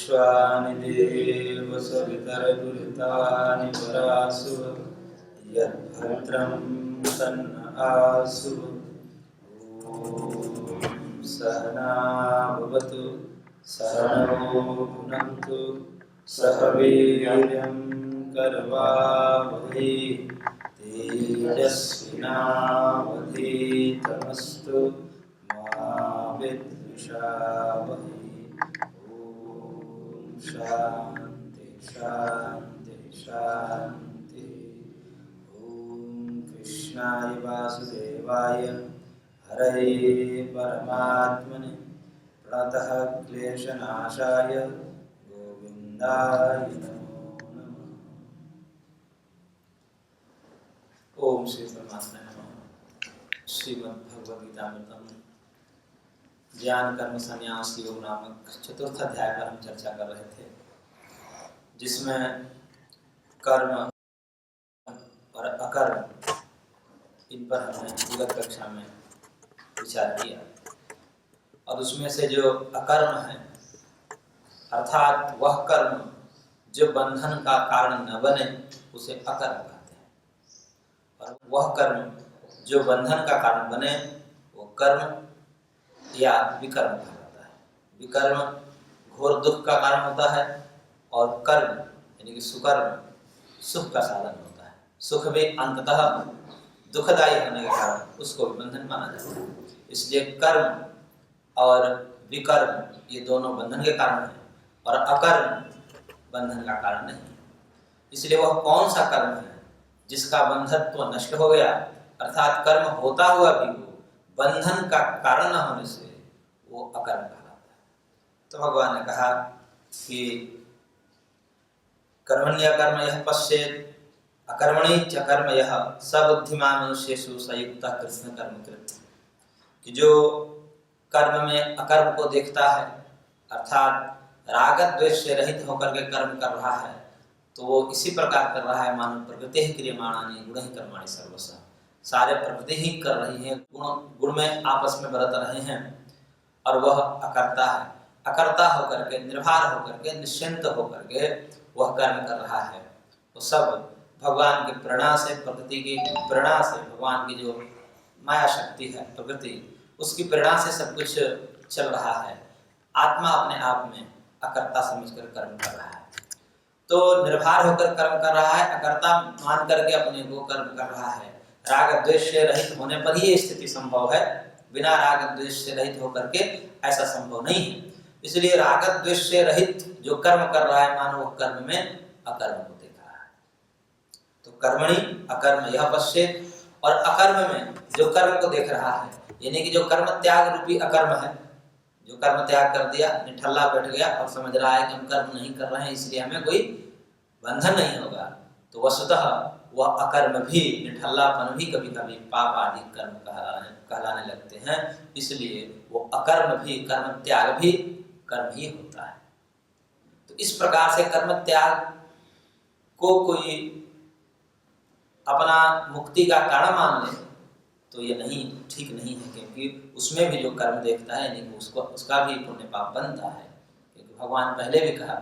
विश्वानि देव सवितरदुरितानि परासु यद्भद्रं तन्न आसु। सहना भवतु सहनौ भुनक्तु सह वीर्यं करवावहै तेजस्विनावधीतमस्तु मा विद्विषावहै। ओम शांति शांति शांति। ओम कृष्णाय वासुदेवाय हरे परमात्मने प्रणतः क्लेशनाशाय गोविंदाय नमो नमः। ओम श्री परमात्मा नमः। श्रीमद् भगवद गीतामृतम ज्ञान कर्म संन्यास योग नामक चतुर्थ अध्याय पर हम चर्चा कर रहे थे, जिसमें कर्म और अकर्म इन पर हमने विगत कक्षा में विचार किया। और उसमें से जो अकर्म है अर्थात वह कर्म जो बंधन का कारण न बने उसे अकर्म कहते हैं, और वह कर्म जो बंधन का कारण बने वो कर्म या विकर्म कहलाता है। विकर्म घोर दुख का कारण होता है और कर्म यानी कि सुकर्म सुख का साधन होता है। सुख भी अंततः दुखदायी होने के कारण उसको भी बंधन माना जाता है। इसलिए कर्म और विकर्म ये दोनों बंधन के कारण हैं और अकर्म बंधन का कारण नहीं। इसलिए वह कौन सा कर्म है जिसका बंधत्व नष्ट हो गया, अर्थात कर्म होता हुआ भी वो बंधन का कारण न होने से वो अकर्म कहलाता है। तो भगवान ने कहा कि कर्मण्यकर्म यः पश्येत् अकर्मणि च कर्म यः स बुद्धिमान् मनुष्येषु स युक्तः कृष्ण कर्म कृत्। कि जो कर्म में अकर्म को देखता है अर्थात राग द्वेष से रहित होकर के कर्म कर रहा है, तो वो इसी प्रकार कर रहा है मानो प्रकृति ही क्रियमाणानि गुणैः कर्माणि सर्वशः। सारे प्रकृति ही कर रही है, गुण में आपस में बरत रहे हैं, और वह अकर्ता है। अकर्ता होकर के निर्भर होकर के निश्चिंत होकर के वह कर्म कर रहा है। वो सब भगवान की प्रेरणा से, प्रकृति की प्रेरणा से, भगवान की जो माया शक्ति है प्रकृति, उसकी प्रेरणा से सब कुछ चल रहा है। आत्मा अपने आप में अकर्ता समझकर कर्म कर रहा है, तो निर्भर होकर कर्म कर रहा है, अकर्ता मान करके अपने को कर्म कर रहा है। राग द्वेष से रहित होने पर ही ये स्थिति संभव है, बिना राग द्वेष से रहित होकर के ऐसा संभव नहीं है। इसलिए राग द्वेष से रहित जो कर्म कर रहा है मानो वह कर्म में अकर्म को देख रहा है। तो कर्मणि अकर्म यह पश्येत्, और अकर्म में जो कर्म को देख रहा है, यानी कि जो कर्म त्याग रूपी अकर्म है, जो कर्म त्याग कर दिया, निठल्ला बैठ गया और समझ रहा है कि हम कर्म नहीं कर रहे हैं इसलिए हमें कोई बंधन नहीं होगा, तो वस्तुतः वह अकर्म भी, निठल्लापन भी कभी कभी पाप आदि कर्म कहलाने लगते हैं। इसलिए वो अकर्म भी, कर्म त्याग भी कर्म ही होता है। तो इस प्रकार से कर्म त्याग को कोई अपना मुक्ति का कारण मान ले तो ये नहीं, ठीक नहीं है, क्योंकि उसमें भी जो कर्म देखता है यानी उसका भी पुण्य पाप बनता है। क्योंकि भगवान पहले भी कहा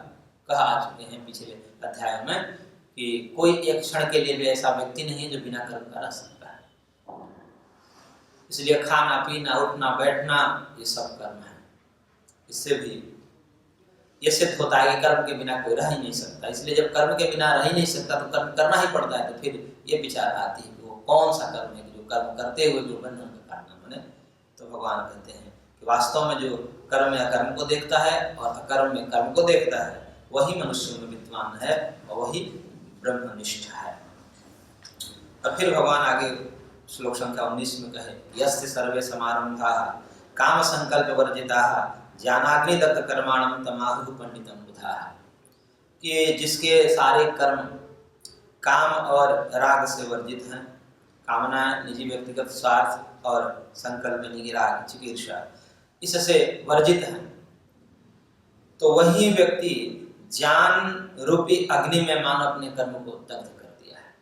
आ चुके हैं पिछले अध्याय में कि कोई एक क्षण के लिए भी ऐसा व्यक्ति नहीं है जो बिना कर्म का रह सकता है। इसलिए खाना पीना उठना बैठना ये सब कर्म है। इससे भी ये सिद्ध होता है कि कर्म के बिना कोई रह ही नहीं सकता। इसलिए जब कर्म के बिना रह ही नहीं सकता तो कर्म करना ही पड़ता है। तो फिर ये विचार आती है कि वो कौन सा कर्म है जो कर्म करते हुए जो बंधन का कारण बने। तो भगवान कहते हैं कि वास्तव में जो कर्म में अकर्म को देखता है और अकर्म में कर्म को देखता है वही मनुष्य में विद्वान है और वही ब्रह्मनिष्ठ है। और फिर भगवान आगे श्लोक संख्या 19 में कहे, यस्य सर्वे समारंभाः काम संकल्प वर्जिताः ज्ञानाग्नि दत्त कर्माणं तमाहुः पंडितम बुधाः। कि जिसके सारे कर्म काम और राग से वर्जित हैं, कामना निजी व्यक्तिगत स्वार्थ और संकल्प यानी कि राग चिकीर्षा इससे वर्जित हैं, तो वही व्यक्ति ज्ञान रूपी अग्नि में मानो अपने कर्म को दग्ध कर दिया है।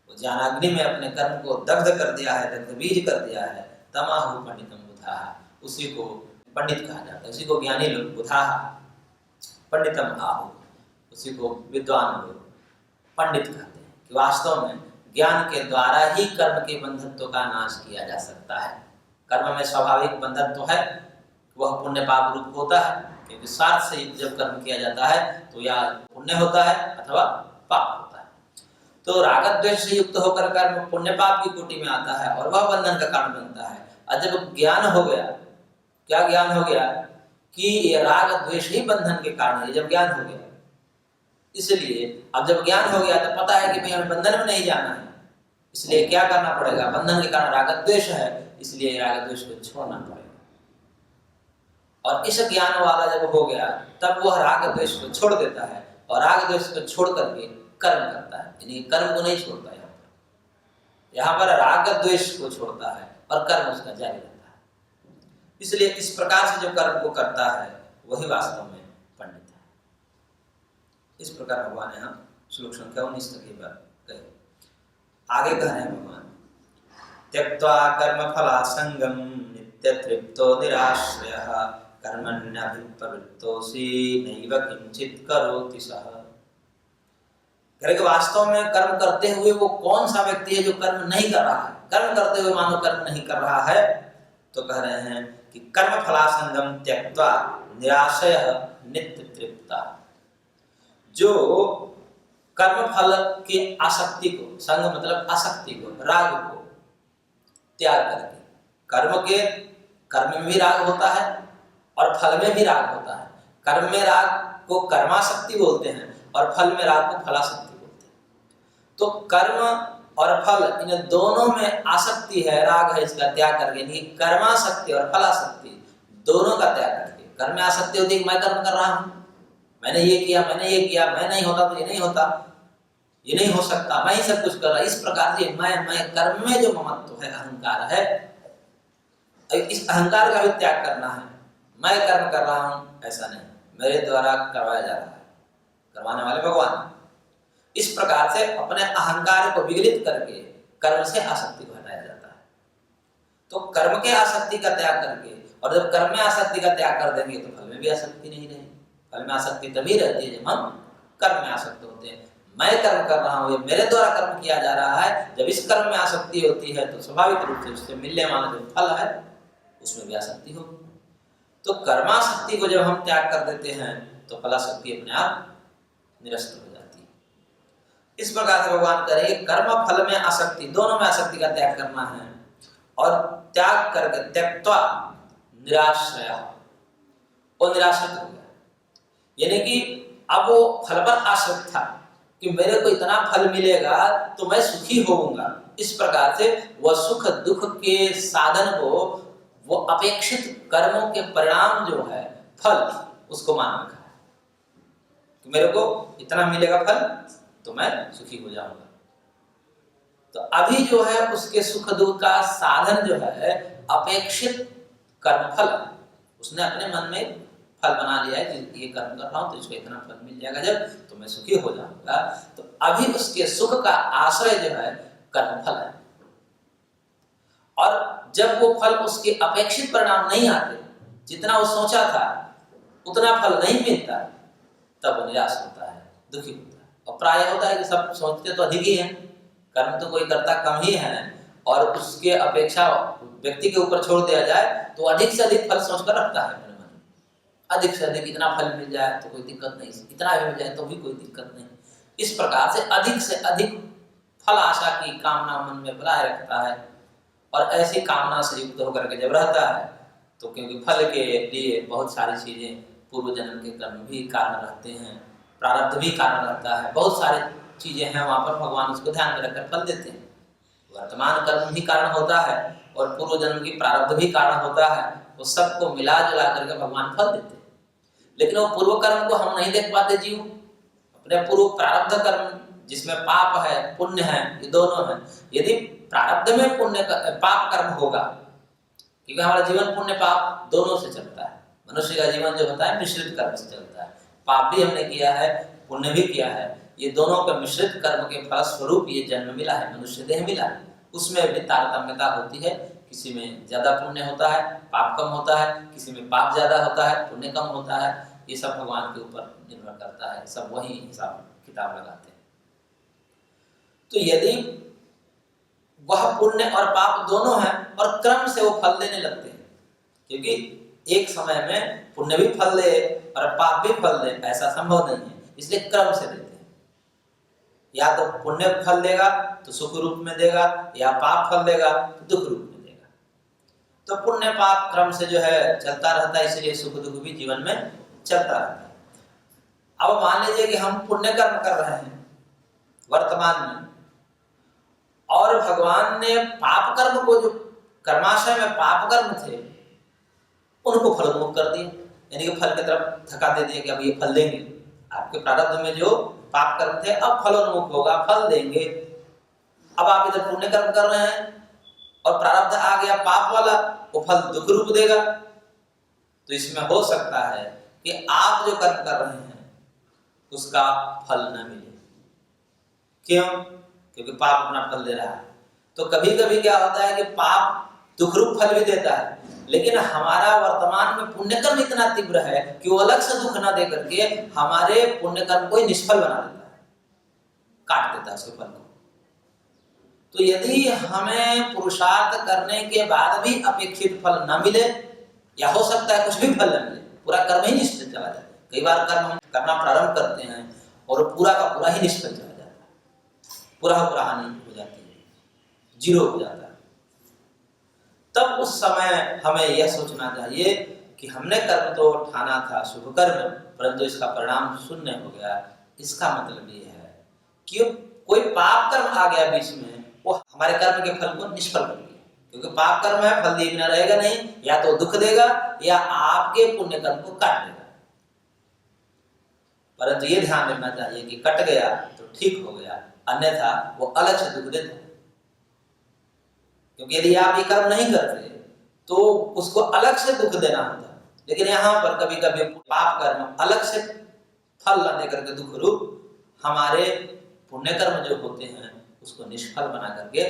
वो ज्ञान अग्नि में अपने कर्म को दग्ध कर दिया है, दग्ध बीज कर दिया है। तमाहु पंडितम बुधाः, उसी को पंडित कहा जाता है, उसी को ज्ञानी लोग बुधाः पंडितम आहु, उसी को विद्वान लोग पंडित कहते हैं कि वास्तव में ज्ञान के द्वारा ही कर्म के बंधत्व का नाश किया जा सकता है। कर्म में स्वाभाविक बंधत्व है, वह पुण्य पाप रूप होता है, क्योंकि स्वार्थ से जब कर्म किया जाता है तो या पुण्य होता है अथवा पाप होता है। तो राग द्वेष से युक्त होकर कर्म पुण्य पाप की कोटि में आता है और वह बंधन का कारण बनता है। और जब ज्ञान हो गया, क्या ज्ञान हो गया कि ये राग द्वेष ही बंधन के कारण है, जब ज्ञान हो गया, इसलिए अब जब ज्ञान हो गया तो पता है कि भाई हमें बंधन में नहीं जाना है, इसलिए क्या करना पड़ेगा, बंधन के कारण राग द्वेष है, इसलिए राग द्वेष को छोड़ना पड़ेगा। और इस ज्ञान वाला जब हो गया तब वह राग द्वेष को छोड़ देता है और राग द्वेष को छोड़ करके कर्म करता है, यानी कर्म को नहीं छोड़ता। यहाँ पर राग द्वेष को छोड़ता है और कर्म उसका जारी रहता है। इसलिए इस प्रकार से जो कर्म को करता है वही वास्तव में पंडित है। इस प्रकार भगवान यहाँ श्लोक संख्या 19 तक की बात कहे। आगे कह रहे हैं भगवान, त्यक्त्वा कर्म फलासंगम नित्य तृप्तो निराश्रयः कर्मण्यभिप्रवृत्तोऽसि नैव किंचित करोति सः। वास्तव में कर्म करते हुए वो कौन सा व्यक्ति है जो कर्म नहीं कर रहा है, कर्म करते हुए मानो कर्म नहीं कर रहा है, तो कह रहे हैं कि कर्म फलासंगम त्यक्त्वा निराश्रयः नित्य तृप्ता। जो कर्म फल की आसक्ति को, संग मतलब आसक्ति को, राग को त्याग करके, कर्म में भी राग होता है और फल में भी राग होता है। कर्म में राग को कर्मासक्ति बोलते हैं और फल में राग को फलासक्ति बोलते हैं। तो कर्म और फल इन दोनों में आसक्ति है, राग है, इसका त्याग करके, नहीं कर्मासक्ति और फलासक्ति दोनों का त्याग करके। कर्म में आसक्ति होती है, मैं कर्म कर रहा हूँ, मैंने ये किया, मैं नहीं होता तो ये नहीं होता, ये नहीं हो सकता, मैं ही सब कुछ कर रहा। इस प्रकार से मैं कर्म में जो ममत्व है, अहंकार है, इस अहंकार का भी त्याग करना है। मैं कर्म कर रहा हूं ऐसा नहीं, मेरे द्वारा करवाया जा रहा है, करवाने वाले भगवान। इस प्रकार से अपने अहंकार को विगलित करके कर्म से आसक्ति को हटाया जाता है। तो कर्म के आसक्ति का त्याग करके, और जब कर्म में आसक्ति का त्याग कर देंगे तो फल में भी आसक्ति नहीं रहेगी। फल में आसक्ति तभी रहती है जब हम कर्म में आसक्त होते हैं। मैं कर्म कर रहा हूँ, ये मेरे द्वारा कर्म किया जा रहा है, जब इस कर्म में आसक्ति होती है तो स्वाभाविक रूप से उससे मिलने वाला जो फल है उसमें भी आसक्ति होगी। तो कर्मासक्ति को जब हम त्याग कर देते हैं तो फलासक्ति अपने आप निरस्त हो जाती है। इस प्रकार से भगवान करेंगे कर्म फल में आसक्ति, दोनों में आसक्ति का त्याग करना है, और त्याग करके त्यक्त्वा निराश्रय, वो निराश्रित हो गया, यानी कि अब वो फल पर आश्रित था कि मेरे को इतना फल मिलेगा तो मैं सुखी होऊंगा। इस प्रकार से वह सुख दुख के साधन को, वो अपेक्षित कर्मों के परिणाम जो है फल, उसको मान रखा है कि मेरे को इतना मिलेगा फल तो मैं सुखी हो जाऊंगा। तो अभी जो है उसके सुख दुख का साधन जो है अपेक्षित कर्मफल, उसने अपने मन में फल बना लिया है कि ये कर्म कर रहा हूं तो इसको इतना फल मिल जाएगा जब, तो मैं सुखी हो जाऊंगा। तो अभी उसके सुख का आश्रय जो है कर्मफल है, और जब वो फल उसके अपेक्षित परिणाम नहीं आते, जितना वो सोचा था उतना फल नहीं मिलता, तब वो निराश होता है, दुखी होता है। और प्राय होता है कि सब सोचते तो अधिक ही हैं, कर्म तो कोई करता कम ही है, और उसके अपेक्षा व्यक्ति के ऊपर छोड़ दिया जाए तो अधिक से अधिक फल सोचकर रखता है अपने मन में। अधिक से अधिक इतना फल मिल जाए तो कोई दिक्कत नहीं, इतना भी मिल जाए तो भी कोई दिक्कत नहीं। इस प्रकार से अधिक फल आशा की कामना मन में बनाए रखता है, और ऐसी कामना से युक्त होकर के जब रहता है तो क्योंकि फल के लिए बहुत सारी चीजें, पूर्व जन्म के कर्म भी कारण रहते हैं, प्रारब्ध भी कारण रहता है, बहुत सारी चीजें हैं वहां पर भगवान उसको ध्यान में रखकर फल देते हैं। वर्तमान कर्म भी कारण होता है और पूर्व जन्म की प्रारब्ध भी कारण होता है, वो सबको मिला जुला करके भगवान फल देते हैं। लेकिन वो पूर्व कर्म को हम नहीं देख पाते जीव, अपने पूर्व प्रारब्ध कर्म जिसमें पाप है पुण्य है, ये दोनों है। यदि प्रारब्ध में पुण्य पाप कर्म होगा, क्योंकि हमारा जीवन पुण्य पाप दोनों से चलता है, मनुष्य का जीवन जो होता है मिश्रित कर्म से चलता है, पाप भी हमने किया है पुण्य भी किया है, ये दोनों के मिश्रित कर्म के फल स्वरूप ये जन्म मिला है, मनुष्य देह मिला है। उसमें भी तारतम्यता होती है, किसी में ज्यादा पुण्य होता है पाप कम होता है, किसी में पाप ज्यादा होता है पुण्य कम होता है। ये सब भगवान के ऊपर निर्भर करता है, सब वही हिसाब किताब लगाते हैं। तो यदि वह पुण्य और पाप दोनों हैं और क्रम से वो फल देने लगते हैं, क्योंकि एक समय में पुण्य भी फल दे और पाप भी फल दे ऐसा संभव नहीं है, इसलिए क्रम से देते हैं। या तो पुण्य फल देगा तो सुख रूप में देगा, या पाप फल देगा तो दुख रूप में देगा। तो पुण्य पाप क्रम से जो है चलता रहता है, इसलिए सुख दुख भी जीवन में चलता रहता है। अब मान लीजिए कि हम पुण्य कर्म कर रहे हैं वर्तमान में, और भगवान ने पाप कर्म को, जो कर्माशय में पाप कर्म थे उनको फलोन्मुख कर दिया, यानी कि फल की तरफ धक्का दे दिया कि अब ये फल देंगे। आपके प्रारब्ध में जो पाप कर्म थे अब फलोन्मुख होगा, फल देंगे। अब आप इधर पुण्य कर्म कर रहे हैं और प्रारब्ध आ गया पाप वाला, वो फल दुख रूप देगा। तो इसमें हो सकता है कि आप जो कर्म कर रहे हैं उसका फल न मिले। क्यों? क्योंकि पाप अपना फल दे रहा है। तो कभी कभी क्या होता है कि पाप दुख रूप फल भी देता है, लेकिन हमारा वर्तमान में पुण्य कर्म इतना तीव्र है कि वो अलग से दुख ना दे करके हमारे पुण्य कर्म को ही निष्फल बना देता है, काट देता है उसके फल को। तो यदि हमें पुरुषार्थ करने के बाद भी अपेक्षित फल न मिले, या हो सकता है कुछ भी फल न मिले, पूरा कर्म ही निष्फल चला जाए। कई बार कर्म हम करना प्रारंभ करते हैं और पूरा का पूरा ही निष्फल चला जाता है, पूरा हानि हो जाती है, जीरो हो जाता है। तब उस समय हमें यह सोचना चाहिए कि हमने कर्म तो ठाना था शुभ कर्म, परंतु इसका परिणाम शून्य हो गया। इसका मतलब ये है कि कोई पाप कर्म आ गया बीच में, वो हमारे कर्म के फल को निष्फल कर दिया। क्योंकि पाप कर्म है, फल दिए बिना रहेगा नहीं, या तो दुख देगा या आपके पुण्य कर्म को काट देगा। परंतु ये ध्यान रखना चाहिए कि कट गया तो ठीक हो गया, अन्यथा वो अलग से दुख देता है। क्योंकि यदि आप ये कर्म नहीं करते तो उसको अलग से दुख देना होता है, लेकिन यहाँ पर कभी कभी पाप कर्म अलग से फल न देकर के दुख रूप हमारे पुण्य कर्म जो होते हैं उसको निष्फल बना करके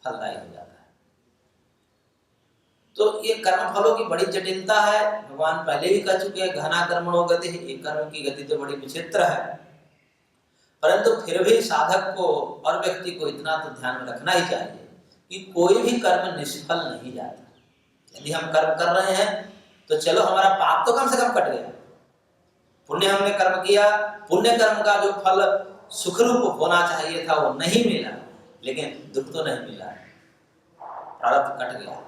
फलदायी हो जाता है। तो ये कर्म फलों की बड़ी जटिलता है। भगवान पहले भी कह चुके हैं, घना कर्मणो गति, ये कर्म की गति तो बड़ी विचित्र है। परंतु फिर भी साधक को और व्यक्ति को इतना तो ध्यान में रखना ही चाहिए कि कोई भी कर्म निष्फल नहीं जाता। यदि हम कर्म कर रहे हैं तो चलो हमारा पाप तो कम से कम कट गया, पुण्य हमने कर्म किया, पुण्य कर्म का जो फल सुख रूप होना चाहिए था वो नहीं मिला, लेकिन दुख तो नहीं मिला, प्रारब्ध कट गया।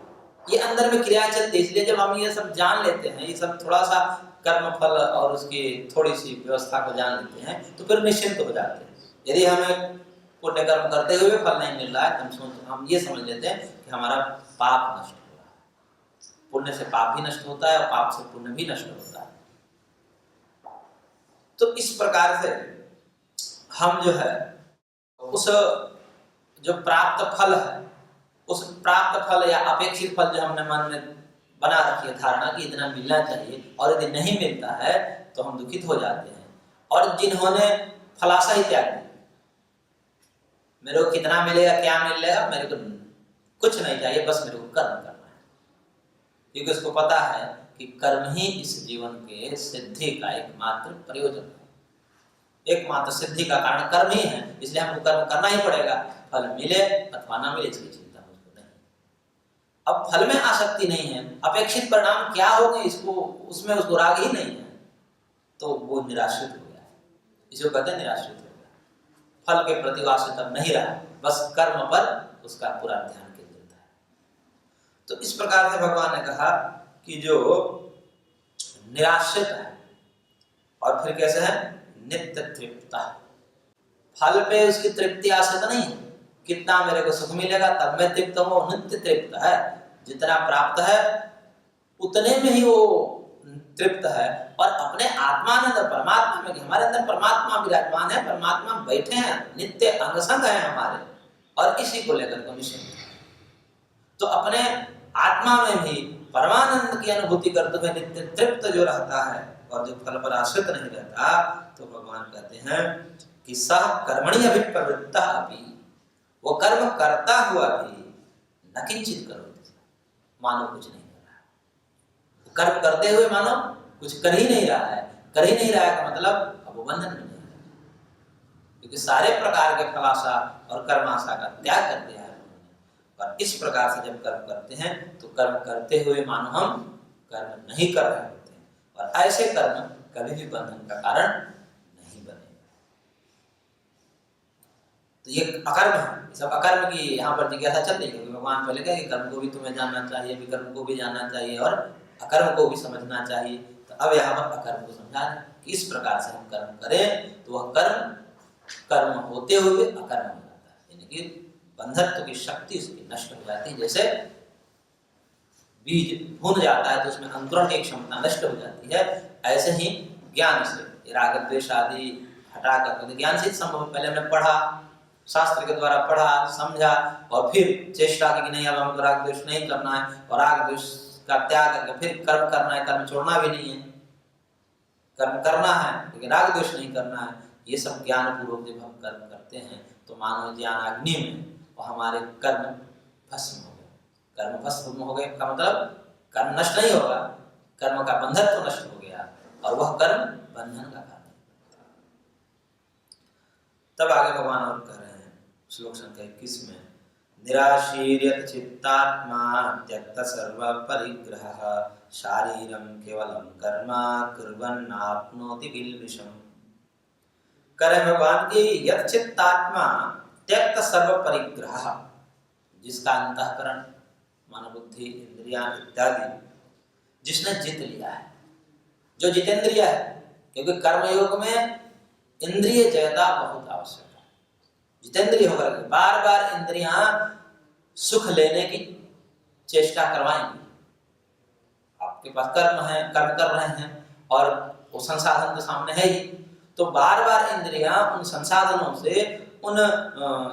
ये अंदर में क्रिया चलती है। इसलिए जब हम ये सब जान लेते हैं, ये सब थोड़ा सा कर्म फल और उसकी थोड़ी सी व्यवस्था को जान लेते हैं, तो फिर निश्चिंत हो जाते हैं। यदि हमें पुण्य कर्म करते हुए फल नहीं मिल रहा है तो हम ये समझ लेते हैं कि हमारा पाप नष्ट हो रहा है। पुण्य से पाप भी नष्ट होता है और पाप से पुण्य भी नष्ट होता है। तो इस प्रकार से हम जो है उस जो प्राप्त फल है, उस प्राप्त फल या अपेक्षित फल जो हमने मन में बना रखी है धारणा कि इतना मिलना चाहिए, और यदि नहीं मिलता है तो हम दुखित हो जाते हैं। और जिन्होंने फलाशा ही त्याग दिया, मेरे को कितना मिलेगा, क्या मिलेगा, मेरे को कुछ नहीं चाहिए, बस मेरे को कर्म करना है। क्योंकि उसको पता है कि कर्म ही इस जीवन के सिद्धि का एकमात्र प्रयोजन है, एकमात्र सिद्धि का कारण कर्म ही है, इसलिए हमको कर्म करना ही पड़ेगा। फल मिले अथवा ना मिले इसकी चिंता मुझको नहीं। अब फल में आसक्ति नहीं है, अपेक्षित परिणाम क्या होंगे इसको, उसमें उसको राग ही नहीं है, तो वो निराश्रित हो गया। इसको कहते हैं निराश्रित हो गया, फल के प्रति आश्रित अब नहीं रहा, बस कर्म पर उसका पूरा ध्यान केंद्रित है। तो इस प्रकार से भगवान ने कहा कि जो निराश्रित है और फिर कैसे है, नित्य तृप्त, फल पे उसकी तृप्ति आश्रित नहीं है। कितना मेरे को सुख मिलेगा तब मैं तृप्त हूँ, नित्य तृप्त है, जितना प्राप्त है उतने में ही वो तृप्त है। और अपने आत्मानंद परमात्मा में, हमारे अंदर परमात्मा विराजमान है, परमात्मा बैठे हैं, नित्य अंग संग है हमारे, और इसी को लेकर के निश्चिंत। तो अपने आत्मा में भी परमानंद की अनुभूति करते हुए नित्य तृप्त जो रहता है और जो फल पर आश्रित नहीं रहता, तो भगवान कहते हैं कि सह कर्मणि अभिप्रवृत्तः अपि, वो कर्म करता हुआ भी न किंचित करोति, मानो कुछ नहीं कर रहा है। कर्म करते हुए मानो कुछ कर ही नहीं रहा है, कर ही नहीं रहा है का मतलब अब वो बंधन में नहीं है, क्योंकि सारे प्रकार के फलाशा और कर्माशा का त्याग कर दिया है उन्होंने। और इस प्रकार से जब कर्म करते हैं तो कर्म करते हुए मानो हम कर्म नहीं कर रहे होते हैं, और ऐसे कर्म कभी भी बंधन का कारण नहीं बनेगा। तो ये अकर्म है, सब अकर्म की यहाँ पर जिज्ञासा चल रही है, क्योंकि भगवान पहले कहे कर्म को भी तुम्हें जानना चाहिए, विकर्म को भी जानना चाहिए और अकर्म को भी समझना चाहिए। तो अब यहाँ पर अकर्म को समझा रहे हैं कि इस प्रकार से हम कर्म करें तो वह कर्म होते हुए अकर्म हो जाता है, यानी कि बंधत्व की शक्ति उसकी नष्ट हो जाती है। जैसे बीज भून जाता है तो उसमें अंकुरण की क्षमता नष्ट हो जाती है, ऐसे ही ज्ञान से राग द्वेष आदि हटा कर, ज्ञान से संभव, पहले हमने पढ़ा, शास्त्र के द्वारा पढ़ा समझा और फिर चेष्टा की कि नहीं अब हमको राग द्वेष नहीं करना है, और राग द्वेष का त्याग करके फिर कर्म करना है, कर्म छोड़ना भी नहीं है, कर्म करना है लेकिन राग द्वेष नहीं करना है। ये सब ज्ञान पूर्वक जब हम कर्म करते हैं तो मानव ज्ञान अग्नि में और हमारे कर्म भस्म हो गए। कर्म भस्म हो गए का मतलब कर्म नष्ट नहीं होगा, कर्म का बंधन तो नष्ट हो गया और वह कर्म बंधन का कारण। तब आगे भगवान और कह रहे हैं श्लोक संख्या 21 में, निराशीर्यत चित्तात्मा त्यक्त सर्व परिग्रह शारीरम केवलम कर्म कुर्वन्नाप्नोति किल्बिषम्। करे भगवान की यत चित्तात्मा त्यक्त सर्व परिग्रह, जिसका अंतःकरण मन बुद्धि इंद्रियां इत्यादि जिसने जीत लिया है, जो जितेंद्रिय है, क्योंकि कर्मयोग में इंद्रिय जयता बहुत आवश्यक है। जितेंद्रिय होकर बार बार इंद्रियां सुख लेने की चेष्टा करवाएंगी। आपके पास कर्म है, कर्म कर रहे हैं और वो संसाधन तो सामने है ही, तो बार बार इंद्रियां उन संसाधनों से, उन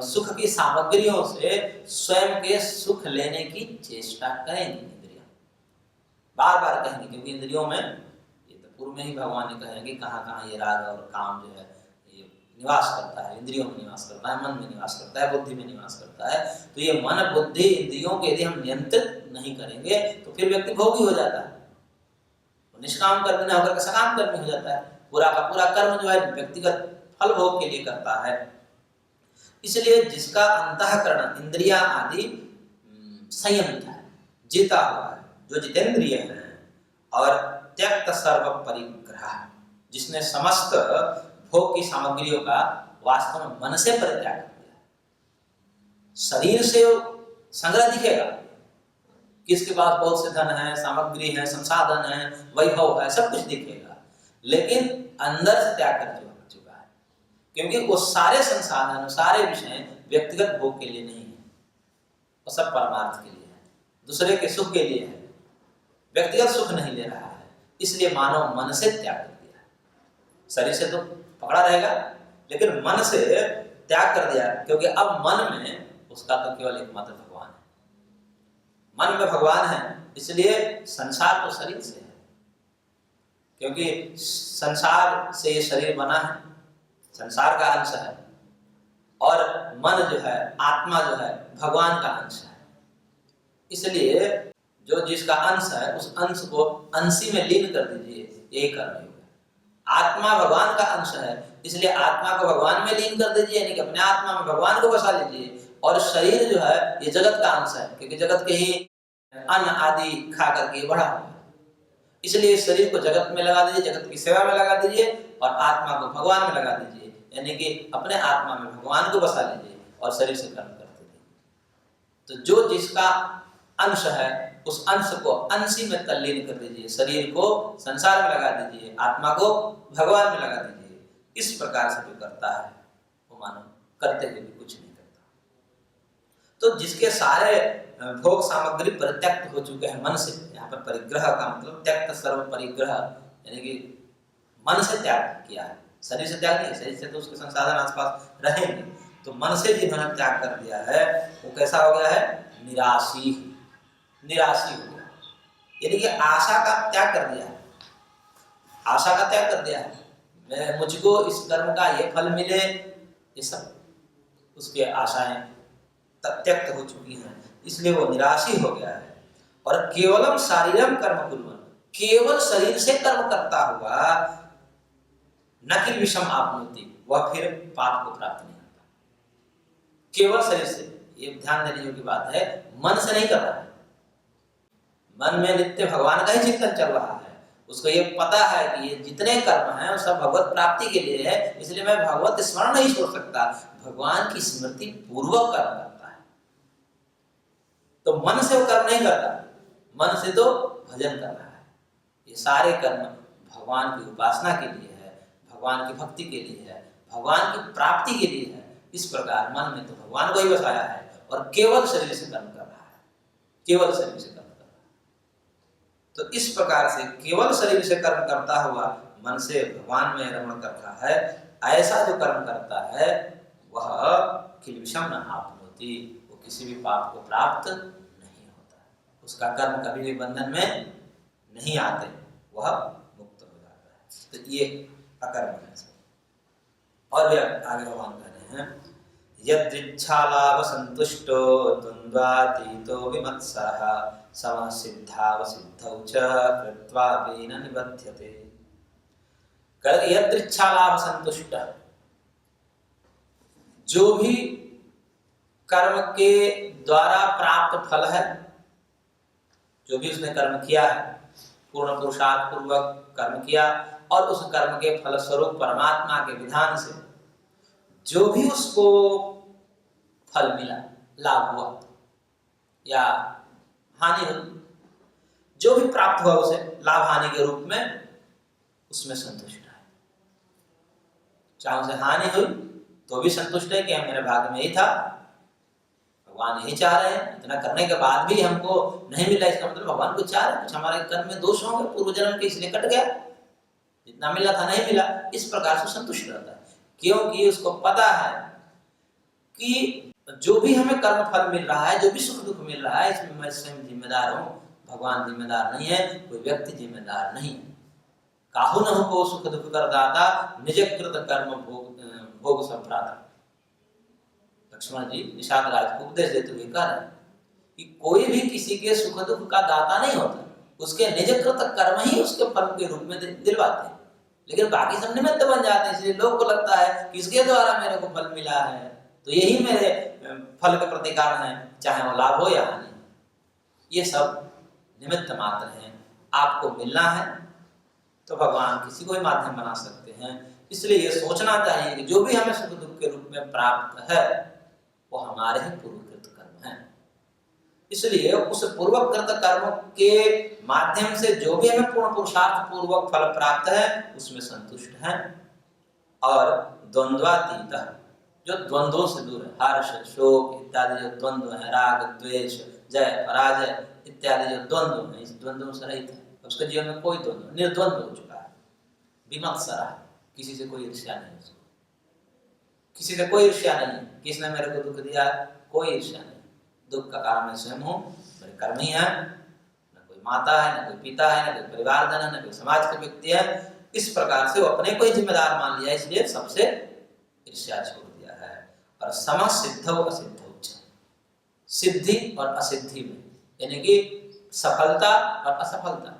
सुख की सामग्रियों से स्वयं के सुख लेने की चेष्टा करेंगी। इंद्रियां बार बार कहेंगी, क्योंकि इंद्रियों में ये तो पूर्व में ही भगवान ने कहे कि कहाँ कहाँ ये राग और काम जो है ये निवास करता है, इंद्रियों में निवास करता है, मन में निवास करता है, बुद्धि में निवास करता है। तो ये मन बुद्धि इंद्रियों के यदि हम नियंत्रित नहीं करेंगे तो फिर व्यक्ति भोगी हो जाता है, निष्काम कर्मी न होकर सकाम कर्मी हो जाता है। पूरा का पूरा कर्म जो है व्यक्तिगत फल भोग के लिए करता है। इसलिए जिसका अंतःकरण इंद्रिया आदि संयमित है, जीता हुआ है, जो जितेंद्रिय है, और त्यक्त सर्व परिग्रह, जिसने समस्त भोग की सामग्रियों का वास्तव में मन से परित्याग कर दिया। शरीर से संग्रह दिखेगा, किसके पास बहुत से धन है, सामग्री है, संसाधन है, वैभव है, सब कुछ दिखेगा, लेकिन अंदर से त्याग कर चुका है, क्योंकि वो सारे संसाधन, सारे विषय व्यक्तिगत भोग के लिए नहीं है, वो सब परमार्थ के लिए है, दूसरे के सुख के लिए है, व्यक्तिगत सुख नहीं ले रहा है। इसलिए मानव मन से त्याग कर दिया है। शरीर से तो पकड़ा रहेगा लेकिन मन से त्याग कर दिया, क्योंकि अब मन में उसका तो केवल एकमात्र भगवान है। मन में भगवान है, इसलिए संसार तो शरीर से है, क्योंकि संसार से ये शरीर बना है, संसार का अंश है, और मन जो है, आत्मा जो है, भगवान का अंश है। इसलिए जो जिसका अंश है उस अंश को अंशी में लीन कर दीजिए, यही कर्म योग है। आत्मा भगवान का अंश है, इसलिए आत्मा को भगवान में लीन कर दीजिए, यानी कि अपने आत्मा में भगवान को बसा लीजिए। और शरीर जो है ये जगत का अंश है, क्योंकि जगत के ही अन्न आदि खा करके बढ़ा हुआ है, इसलिए शरीर को जगत में लगा दीजिए, जगत की सेवा में लगा दीजिए, और आत्मा को भगवान में लगा दीजिए, यानी कि अपने आत्मा में भगवान को बसा लीजिए और शरीर से कर्म करते रहिए। तो जो जिसका अंश है उस अंश को अंशी में तल्लीन कर दीजिए, शरीर को संसार में लगा दीजिए, आत्मा को भगवान में लगा दीजिए। इस प्रकार से जो करता है वो मानो करते हुए भी कुछ नहीं करता। तो जिसके सारे भोग सामग्री परित्यक्त हो चुके हैं मन से, यहाँ पर परिग्रह का मतलब त्यक्त सर्व परिग्रह, यानी कि मन से त्याग किया है, शरीर से त्याग नहीं, शरीर से तो उसके संसाधन आसपास रहेंगे। तो मन से जिन्होंने त्याग कर दिया है वो कैसा हो गया है? निराशी, निराशी हो गया, यानी कि आशा का त्याग कर दिया है, आशा का त्याग कर दिया है। मैं मुझको इस कर्म का ये फल मिले, ये सब उसके आशाएं त्यक्त हो चुकी हैं, इसलिए वो निराशी हो गया है। और केवलम शारीरम कर्म कुर्वन्, केवल शरीर से कर्म करता हुआ न कि विषम आपनोति, वह फिर पाप को प्राप्त नहीं होता। केवल शरीर से, ये ध्यान देने योग्य बात है, मन से नहीं कर रहा है। मन में नित्य भगवान का ही चिंतन चल रहा है, उसको ये पता है कि ये जितने कर्म हैं वो सब भगवत प्राप्ति के लिए है, इसलिए मैं भगवत स्मरण नहीं छोड़ सकता। भगवान की स्मृति पूर्वक कर्म करता है, तो मन से वो कर्म नहीं करता, मन से तो भजन कर रहा है। ये सारे कर्म भगवान की उपासना के लिए है, भगवान की भक्ति के लिए है, भगवान की प्राप्ति के लिए है। इस प्रकार मन में तो भगवान को ही बसाया है और केवल शरीर से कर्म कर रहा है, केवल शरीर से कर्म कर रहा है। तो इस प्रकार से केवल शरीर से कर्म करता हुआ मन से भगवान में रमण कर रहा है, ऐसा जो कर्म करता है वह किल विषम न आपनोति, वो किसी भी पाप को प्राप्त नहीं होता, उसका कर्म कभी भी बंधन में नहीं आते, वह मुक्त हो जाता है। तो ये अकर्म है। और भी आगे भगवान कह रहे हैं, यदृच्छालाभ संतुष्टो द्वंद्वातीतो विमत्सरः समः सिद्धावसिद्धौ च कृत्वापि न निबध्यते। यदृच्छालाभ संतुष्ट, जो भी कर्म के द्वारा प्राप्त फल है, जो भी उसने कर्म किया है, पूर्ण पुरुषार्थ पूर्वक कर्म किया और उस कर्म के फल स्वरूप परमात्मा के विधान से जो भी उसको फल मिला, लाभ हुआ या हानि हुई, जो भी प्राप्त हुआ उसे लाभ हानि के रूप में, उसमें संतुष्ट है। चाहे उसे हानि हुई तो भी संतुष्ट है कि मेरे भाग्य में ही था, भगवान यही चाह रहे हैं, इतना करने के बाद भी हमको नहीं मिला, इसका मतलब भगवान को चाह रहे हैं कुछ हमारे कर्म में दोष होंगे पूर्व जन्म के, इसलिए कट गया, जितना मिला था नहीं मिला। इस प्रकार से संतुष्ट रहता है, क्योंकि उसको पता है कि जो भी हमें कर्म फल मिल रहा है, जो भी सुख दुख मिल रहा है, इसमें मैं स्वयं जिम्मेदार हूँ, भगवान जिम्मेदार नहीं है, कोई व्यक्ति जिम्मेदार नहीं है। काहु न हो को सुख दुख कर दाता, निज कृत कर्म भोग संप्राता। लक्ष्मण जी निषाद राज को उपदेश देते हुए कह रहे हैं कि कोई भी किसी के सुख दुख का दाता नहीं होता, उसके निज कृत कर्म ही उसके फल के रूप में दिलवाते हैं, लेकिन बाकी सब निमित्त बन जाते हैं। इसलिए लोग को लगता है कि इसके द्वारा मेरे को फल मिला है, तो यही मेरे फल के प्रतिकार हैं, चाहे वो लाभ हो या हानि। ये सब निमित्त मात्र हैं। आपको मिलना है तो भगवान किसी को भी माध्यम बना सकते हैं। इसलिए ये सोचना चाहिए कि जो भी हमें सुख दुख के रूप में प्राप्त है वो हमारे ही पूर्वकृत कर्म है। इसलिए उस पूर्वकृत कर्म के माध्यम से जो भी हमें पूर्ण पुरुषार्थ पूर्वक फल प्राप्त है उसमें संतुष्ट हैं। और द्वंद्वातीत, जो द्वंद्वों से दूर है, हर्ष शोक इत्यादि जो द्वंद्व है, राग द्वेष जय पराजय इत्यादि जो द्वंद्व है, इस द्वंद्वों से रहित है। उसके जीवन में कोई द्वंद्व, निर्द्वंद्व हो चुका है, विमत्सरा, किसी से कोई ईर्ष्या नहीं, उसको किसी से कोई ईर्ष्या नहीं, किसने मेरे को दुख दिया, कोई ईर्ष्या नहीं। दुख का कारण मैं स्वयं हूँ, मेरे कर्म ही है, न कोई माता है, न कोई पिता है, न कोई परिवारजन है, न कोई समाज के व्यक्ति है। इस प्रकार से वो अपने को ही जिम्मेदार मान लिया, इसलिए सबसे ईर्ष्या छोड़ दिया है। और सम सिद्धौ असिद्धौ च, सिद्धि और असिद्धि में, यानी कि सफलता और असफलता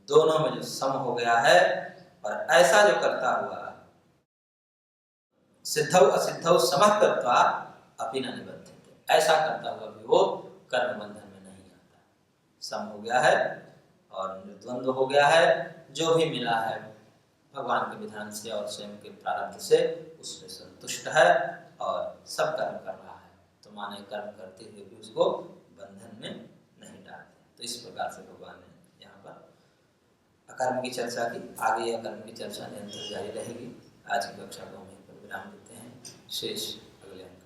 दोनों में जो सम हो गया है, और ऐसा जो करता हुआ सिद्धौ असिद्धौ समः कृत्वा अपि न निबध्यते, ऐसा करता हुआ भी वो कर्म बंधन में नहीं आता। सम हो गया है और निर्द्वंद्व हो गया है, जो भी मिला है भगवान के विधान से और स्वयं के प्रारब्ध से उसमें संतुष्ट है और सब कर्म कर रहा है। तो माने कर्म करते हुए भी उसको बंधन में नहीं डालते। तो इस प्रकार से भगवान ने यहाँ पर अकर्म की चर्चा की। आगे अकर्म की चर्चा निरंतर जारी रहेगी। आज की कक्षा को हम यहीं पर विराम देते हैं। शेष अगले अंक।